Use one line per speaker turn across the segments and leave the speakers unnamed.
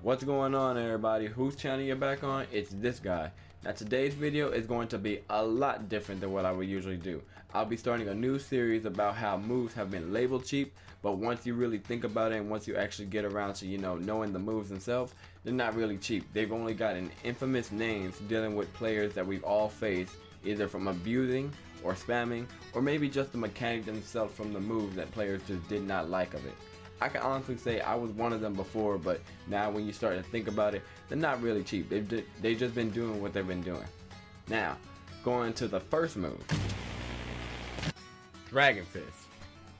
What's going on, everybody? Whose channel you're back on? It's this guy. Now today's video is going to be a lot different than what I would usually do. I'll be starting a new series about how moves have been labeled cheap, but once you really think about it and once you actually get around to knowing the moves themselves, they're not really cheap. They've only gotten infamous names dealing with players that we've all faced, either from abusing or spamming, or maybe just the mechanic themselves from the move that players just did not like of it. I can honestly say I was one of them before, but now when you start to think about it, they're not really cheap. They've just been doing what they've been doing. Now, going to the first move, Dragon Fist.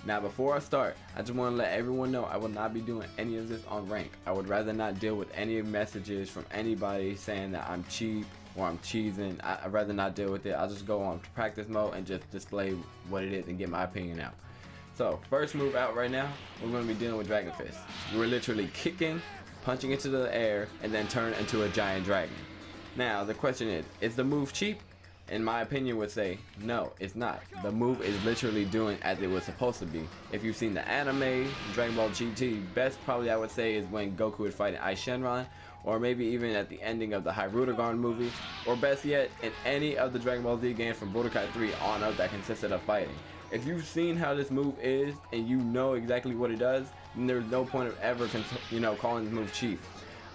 Now before I start, I just want to let everyone know I will not be doing any of this on rank. I would rather not deal with any messages from anybody saying that I'm cheap or I'm cheesing. I'd rather not deal with it. I'll just go on practice mode and just display what it is and get my opinion out. So, first move out right now, we're going to be dealing with Dragon Fist. We're literally kicking, punching into the air, and then turn into a giant dragon. Now, the question is the move cheap? In my opinion would say, no, it's not. The move is literally doing as it was supposed to be. If you've seen the anime, Dragon Ball GT, best probably I would say is when Goku would fight Ice Shenron, or maybe even at the ending of the Hyrule movie, or best yet, in any of the Dragon Ball Z games from Budokai 3 on up that consisted of fighting. If you've seen how this move is and you know exactly what it does, then there's no point of ever calling this move cheap.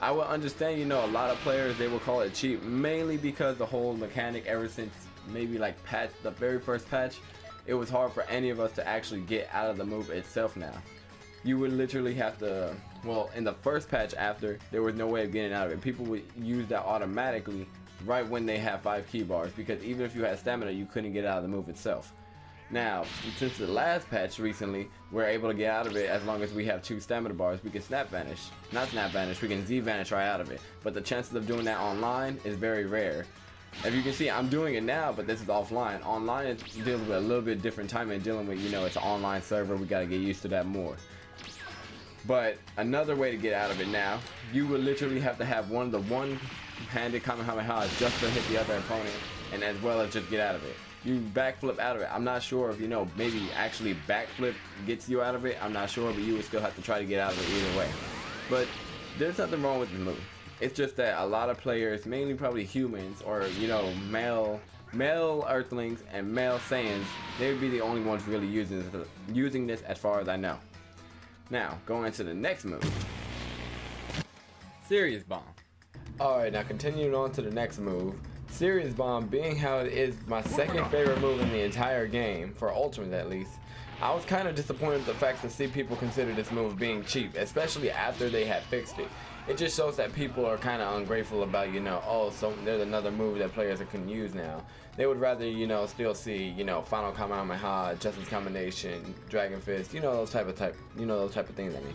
I will understand, a lot of players, they will call it cheap, mainly because the whole mechanic ever since maybe like the very first patch, it was hard for any of us to actually get out of the move itself now. You would literally have to, well, in the first patch after, there was no way of getting out of it. People would use that automatically right when they have 5 key bars, because even if you had stamina, you couldn't get out of the move itself. Now, since the last patch recently, we're able to get out of it as long as we have 2 stamina bars. We can we can Z vanish right out of it. But the chances of doing that online is very rare. As you can see, I'm doing it now, but this is offline. Online, it deals with a little bit different timing, dealing with, it's an online server. We got to get used to that more. But another way to get out of it now, you would literally have to have one of the one-handed Kamehameha just to hit the other opponent, and as well as just get out of it. You backflip out of it. I'm not sure if maybe actually backflip gets you out of it. I'm not sure, but you would still have to try to get out of it either way. But there's nothing wrong with the move. It's just that a lot of players, mainly probably humans or male Earthlings and male Saiyans, they would be the only ones really using this as far as I know. Now, going into the next move, Serious Bomb. Alright, now continuing on to the next move, Serious Bomb, being how it is my second favorite move in the entire game, for Ultimate at least, I was kind of disappointed with the fact to see people consider this move being cheap, especially after they had fixed it. It just shows that people are kind of ungrateful about, oh, so there's another move that players can use now. They would rather, still see, Final Kamehameha, Justice Combination, Dragon Fist, those type of things, I mean.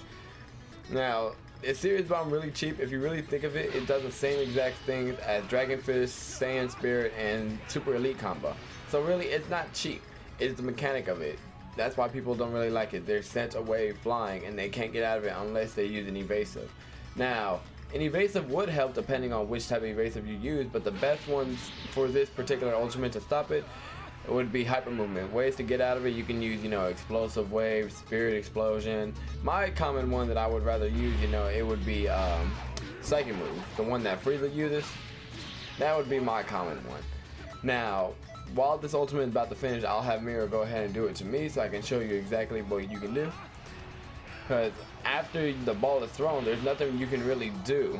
Now, is Serious Bomb really cheap? If you really think of it, it does the same exact things as Dragon Fist, Saiyan Spirit, and Super Elite combo. So really, it's not cheap. It's the mechanic of it. That's why people don't really like it. They're sent away flying, and they can't get out of it unless they use an evasive. Now, an evasive would help depending on which type of evasive you use, but the best ones for this particular ultimate to stop it would be hyper movement. Ways to get out of it, you can use, explosive wave, spirit explosion. My common one that I would rather use, it would be psychic move, the one that Frieza uses. That would be my common one. Now, while this ultimate is about to finish, I'll have Mira go ahead and do it to me so I can show you exactly what you can do. Because after the ball is thrown, there's nothing you can really do.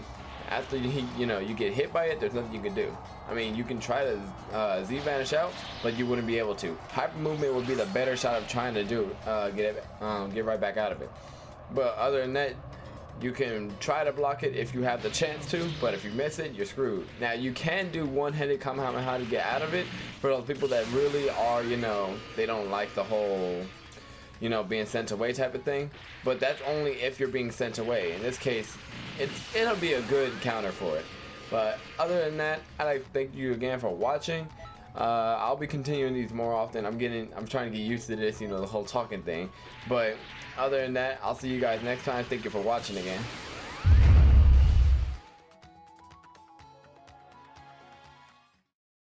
After you get hit by it, there's nothing you can do. I mean, you can try to Z vanish out, but you wouldn't be able to. Hyper movement would be the better shot of trying to do get right back out of it. But other than that, you can try to block it if you have the chance to, but if you miss it, you're screwed. Now, you can do one-handed Kamehameha to get out of it for those people that really are, they don't like the whole being sent away type of thing, but that's only if you're being sent away. In this case, it'll be a good counter for it. But other than that, I'd like to thank you again for watching. I'll be continuing these more often. I'm trying to get used to this, the whole talking thing. But other than that, I'll see you guys next time. Thank you for watching again.